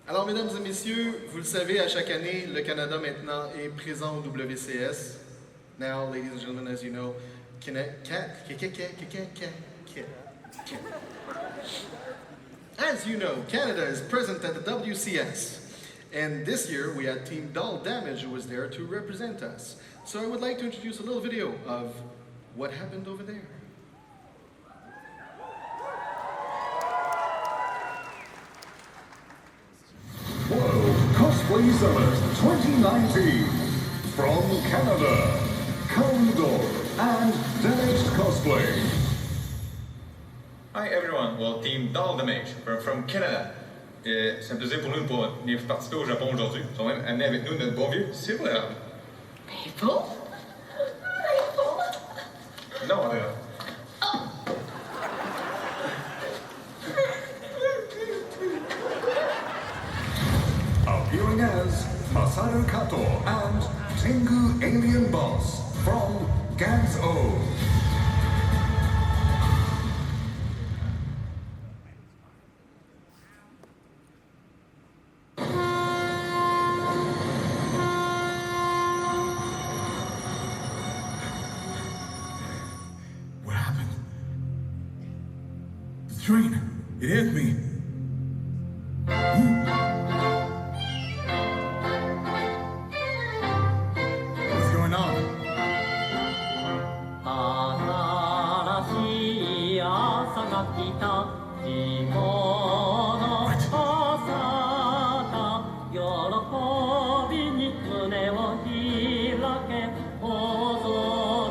Alors, mesdames et messieurs, vous le savez, à chaque année, le Canada maintenant est présent au WCS. Now, ladies and gentlemen, as you know, as you know, Canada is present at the WCS. And this year, we had Team Dull Damage who was there to represent us. So I would like to introduce a little video of what happened over there. World Cosplay Summit 2019 from Canada, Condor and Damaged Cosplay. Hi everyone, well Team Dull Damage from Canada. C'est un plaisir pour nous de venir participer au Japon aujourd'hui. Ils ont même amené avec nous notre bon vieux Silver. Maple? Maple? Non, Appearing as Masaru Kato and Tengu Alien Boss from Gans-O. What happened? The train, it hit me. What's going on? 新しい朝が来た希望の朝だ喜びに胸を開け大空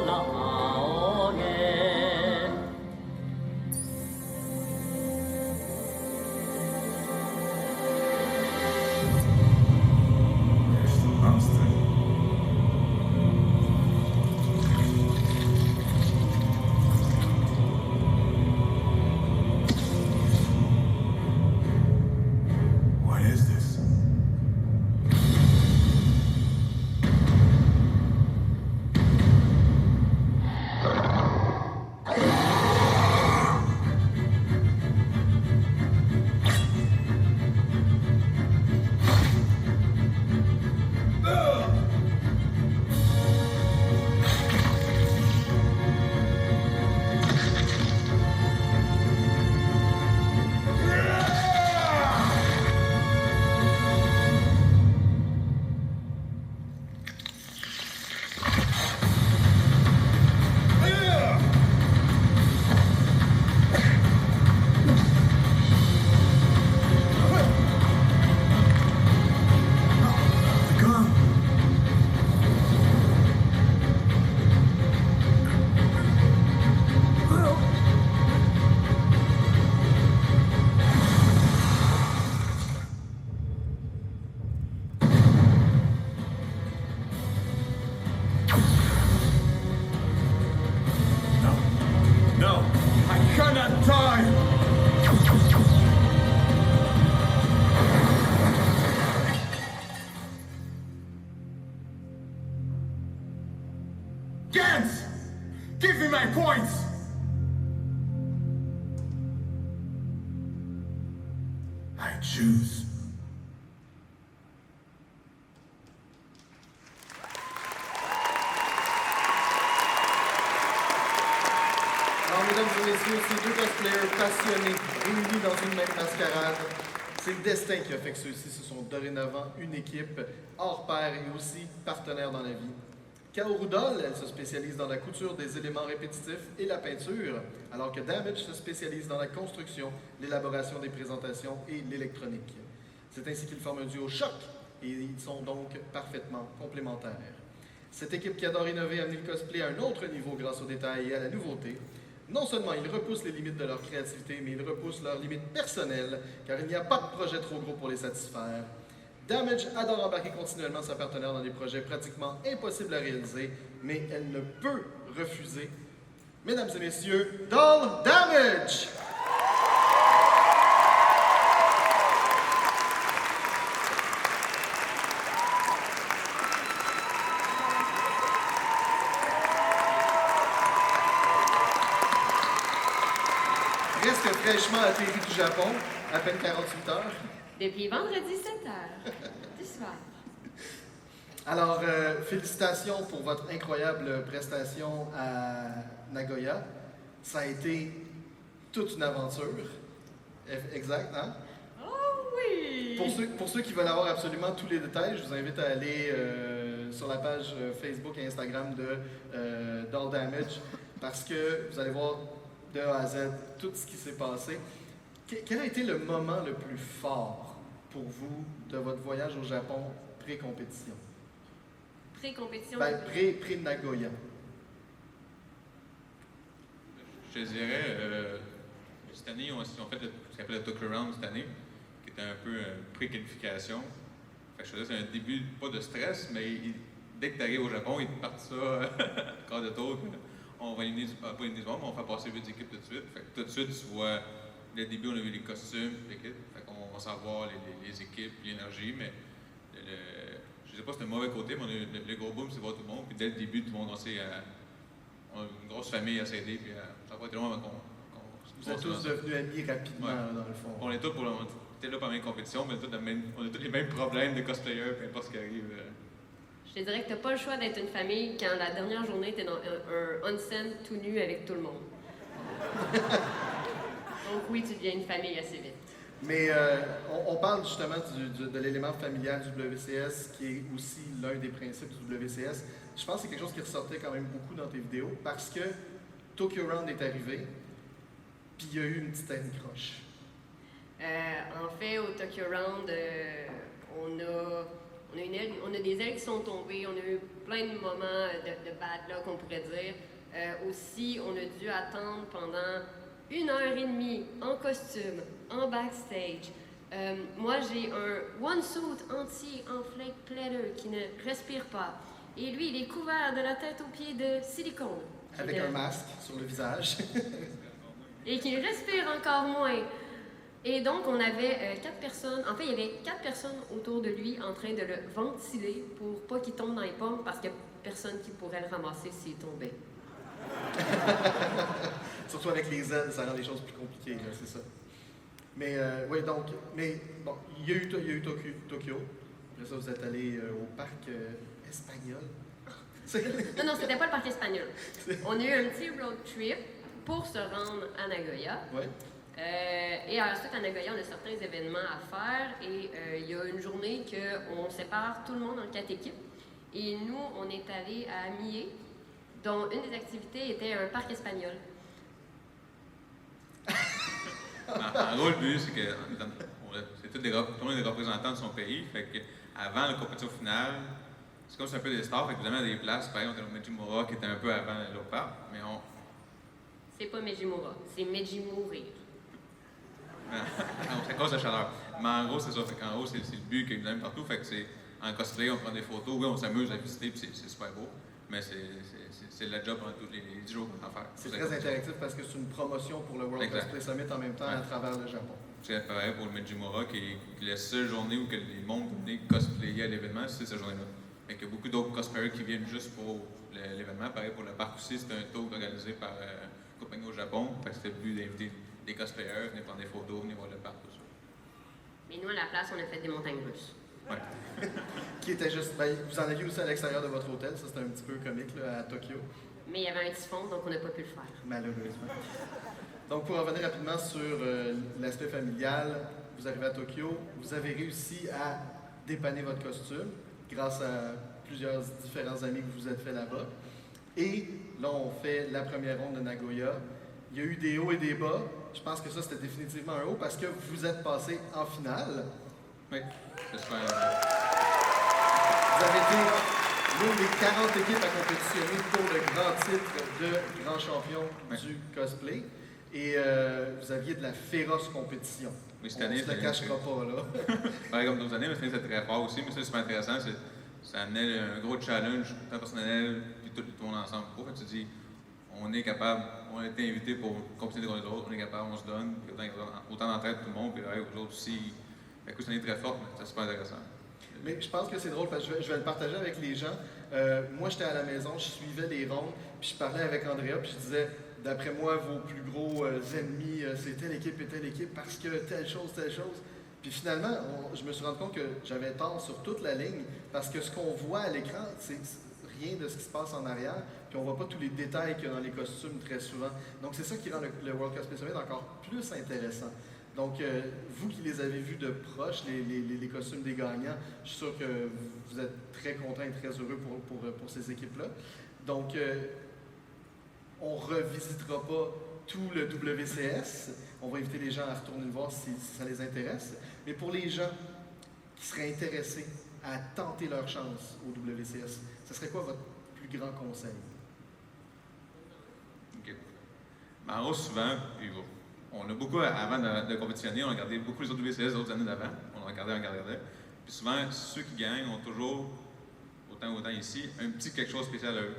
仰げ There's the monster. What is this? The gun! No, no, I cannot die! Gans! Give me my points! I choose. Alors, mesdames et messieurs, ces deux cosplayers passionnés, réunis dans une même mascarade, c'est le destin qui a fait que ceux-ci se sont dorénavant une équipe hors pair et aussi partenaires dans la vie. Kaoru Doll, elle se spécialise dans la couture des éléments répétitifs et la peinture, alors que Damage se spécialise dans la construction, l'élaboration des présentations et l'électronique. C'est ainsi qu'ils forment un duo choc et ils sont donc parfaitement complémentaires. Cette équipe qui adore innover a amené le cosplay à un autre niveau grâce aux détails et à la nouveauté. Non seulement ils repoussent les limites de leur créativité, mais ils repoussent leurs limites personnelles, car il n'y a pas de projet trop gros pour les satisfaire. Damage adore embarquer continuellement sa partenaire dans des projets pratiquement impossibles à réaliser, mais elle ne peut refuser. Mesdames et messieurs, Dull Damage! Presque fraîchement atterri du Japon, à peine 48 heures. Depuis vendredi 7h du soir. Alors, félicitations pour votre incroyable prestation à Nagoya. Ça a été toute une aventure. Exact, hein? Oh oui! Pour ceux qui veulent avoir absolument tous les détails, je vous invite à aller sur la page Facebook et Instagram de Doll Damage parce que vous allez voir de A à Z tout ce qui s'est passé. Quel a été le moment le plus fort pour vous de votre voyage au Japon pré-compétition? Pré-compétition? Ben, pré-Nagoya. Je te dirais, cette année, on fait ce qu'on appelle le Tokyo Round cette année, qui était un peu pré-qualification. Fait que je faisais un début, pas de stress, mais dès que tu arrives au Japon, ils te partent ça, quart de tour, on va éliminer pas éliminer du monde, mais on fait passer 8 équipes tout de suite. Fait que tout de suite, tu vois, le début, on a vu les costumes, l'équipe. Fait qu'on va savoir les équipes, l'énergie, mais je sais pas si c'est un mauvais côté, mais le gros boom, c'est voir tout le monde. Puis dès le début, tout le monde, on a une grosse famille à s'aider, puis ça va être long avant qu'on Vous êtes tous devenus amis rapidement, Ouais. dans le fond. On est tous on était là pendant une compétition, mais on a tous les mêmes problèmes de cosplayers, peu importe ce qui arrive. Je te dirais que t'as pas le choix d'être une famille quand la dernière journée, t'es dans un onsen tout nu avec tout le monde. Donc oui, tu deviens une famille assez vite. Mais on parle justement de l'élément familial du WCS, qui est aussi l'un des principes du WCS. Je pense que c'est quelque chose qui ressortait quand même beaucoup dans tes vidéos, parce que Tokyo Round est arrivé, puis il y a eu une petite croche. En fait, au Tokyo Round, on a des ailes qui sont tombées, on a eu plein de moments de bad luck, on pourrait dire. Aussi, on a dû attendre pendant 1h30 en costume, en backstage. Moi, j'ai un one-suit entier en flake pleather qui ne respire pas. Et lui, il est couvert de la tête aux pieds de silicone. Avec un masque sur le visage. Et qui respire encore moins. Et donc, on avait 4 personnes. En fait, il y avait 4 personnes autour de lui en train de le ventiler pour pas qu'il tombe dans les pommes parce qu'il n'y a personne qui pourrait le ramasser s'il tombait. Surtout avec les ailes, ça rend les choses plus compliquées, là, c'est ça. Mais oui, donc, mais bon, il y a eu Tokyo. Après ça, vous êtes allé au parc espagnol. Non, c'était pas le parc espagnol. On a eu un petit road trip pour se rendre à Nagoya. Ouais. Et ensuite, à Nagoya, on a certains événements à faire. Et il y a une journée qu'on sépare tout le monde en 4 équipes. Et nous, on est allés à Mie, dont une des activités était un parc espagnol. En gros, le but, c'est que tout le monde est des représentants de son pays. Fait que avant la compétition finale, c'est comme si un peu des stars. Fait que vous avez des places. Par exemple, on était au Mejimura qui était un peu avant l'autre part. Mais C'est pas Mejimura, c'est Mejimourir. c'est à cause de la chaleur. Mais en gros, c'est ça. Fait qu'en gros, c'est le but que vous aimez partout. Fait que c'est en cosplay, on prend des photos. Oui, on s'amuse à visiter, puis c'est super beau. Mais c'est le job pendant tous les 10 jours qu'on va faire. C'est très interactif parce que c'est une promotion pour le World Exact. Cosplay Summit en même temps à travers le Japon. C'est pareil pour le Mejimura, qui est la seule journée où que les mondes venaient cosplayer à l'événement, c'est cette journée-là. Fait qu'il y a beaucoup d'autres cosplayers qui viennent juste pour l'événement. Pareil pour le parc aussi, c'était un tour organisé par compagnie au Japon. Fait que c'était le but d'inviter des cosplayers, venir prendre des photos, venir voir le parc, tout ça. Mais nous, à la place, on a fait des montagnes russes. Ouais. Qui était juste. Ben, vous en aviez aussi à l'extérieur de votre hôtel, ça c'était un petit peu comique là, à Tokyo, Mais il y avait un typhon, donc on n'a pas pu le faire. malheureusement. Donc pour revenir rapidement sur l'aspect familial, vous arrivez à Tokyo, vous avez réussi à dépanner votre costume grâce à plusieurs différents amis que vous vous êtes fait là-bas. Et là, on fait la première ronde de Nagoya. Il y a eu des hauts et des bas. Je pense que ça, c'était définitivement un haut parce que vous êtes passé en finale. Oui, c'est super. Vous avez été l'une des 40 équipes à compétitionner pour le grand titre de grand champion du cosplay. Et vous aviez de la féroce compétition. Oui, cette année, on ne se le cachera pas, là. Pareil comme d'autres années, mais cette année, c'était très fort aussi. Mais ça, c'est super intéressant. Ça amenait un gros challenge, tant personnel, puis tout le monde ensemble. Fait que tu dis, on est capable, on a été invités pour compétir contre les autres, on est capable, on se donne, puis autant d'entraide tout le monde, puis aux autres aussi. Fait que c'est une année très forte, mais c'est super intéressant. Mais je pense que c'est drôle parce que je vais le partager avec les gens. Moi, j'étais à la maison, je suivais les rondes, puis je parlais avec Andrea, puis je disais, d'après moi, vos plus gros ennemis, c'est telle équipe et telle équipe parce que telle chose, telle chose. Puis finalement, je me suis rendu compte que j'avais tort sur toute la ligne parce que ce qu'on voit à l'écran, c'est rien de ce qui se passe en arrière, puis on voit pas tous les détails qu'il y a dans les costumes très souvent. Donc c'est ça qui rend le World Cosplay Summit encore plus intéressant. Donc vous qui les avez vus de proche, les costumes des gagnants, je suis sûr que vous êtes très contents et très heureux pour ces équipes-là. Donc on revisitera pas tout le WCS. On va inviter les gens à retourner le voir si ça les intéresse. Mais pour les gens qui seraient intéressés à tenter leur chance au WCS, ce serait quoi votre plus grand conseil? OK. Mais en gros, souvent, puis on a beaucoup, avant de compétitionner, on a regardé beaucoup les autres WCS des autres années d'avant. On regardait. Puis souvent, ceux qui gagnent ont toujours, autant ici, un petit quelque chose spécial à eux.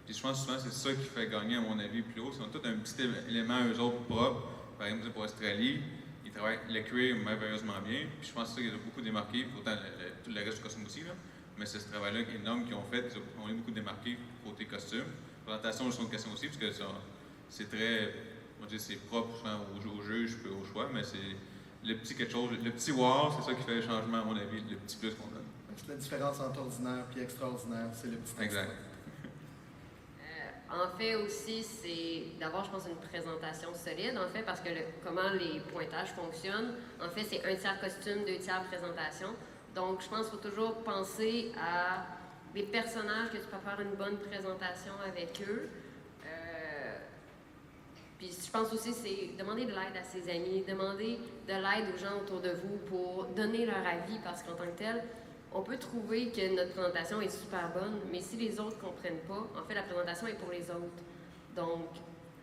Puis je pense souvent c'est ça qui fait gagner, à mon avis, plus haut. Ils ont tout un petit élément, eux autres, propre. Par exemple, pour Australie, ils travaillent le cuir merveilleusement bien. Puis je pense que c'est ça qu'ils ont beaucoup démarqué, autant tout le reste du costume aussi. Là. Mais c'est ce travail-là énorme qu'ils ont fait. Ils ont eu beaucoup démarqué côté costume. Présentation, je suis une question aussi, parce que c'est très, on va dire, c'est propre souvent aux juges, au choix, mais c'est le petit quelque chose, le petit wow, c'est ça qui fait le changement, à mon avis, le petit plus qu'on donne. C'est la différence entre ordinaire et extraordinaire, c'est le petit Exact. En fait aussi, c'est d'avoir, je pense, une présentation solide, en fait, parce que comment les pointages fonctionnent, en fait, c'est 1/3 costume, 2/3 présentation. Donc, je pense qu'il faut toujours penser à des personnages que tu peux faire une bonne présentation avec eux. Puis je pense aussi, c'est demander de l'aide à ses amis, demander de l'aide aux gens autour de vous pour donner leur avis, parce qu'en tant que tel, on peut trouver que notre présentation est super bonne, mais si les autres ne comprennent pas, en fait, la présentation est pour les autres. Donc,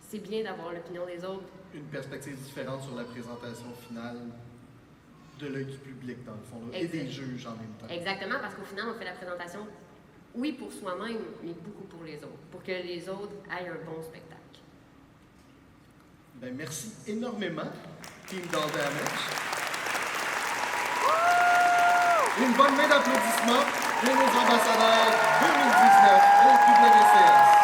c'est bien d'avoir l'opinion des autres. Une perspective différente sur la présentation finale de l'œil du public, dans le fond, là, et des juges en même temps. Exactement, parce qu'au final, on fait la présentation, oui, pour soi-même, mais beaucoup pour les autres, pour que les autres aient un bon spectacle. Ben, merci énormément, Team Doll Damage. Une bonne main d'applaudissements pour nos ambassadeurs 2019 au WCS.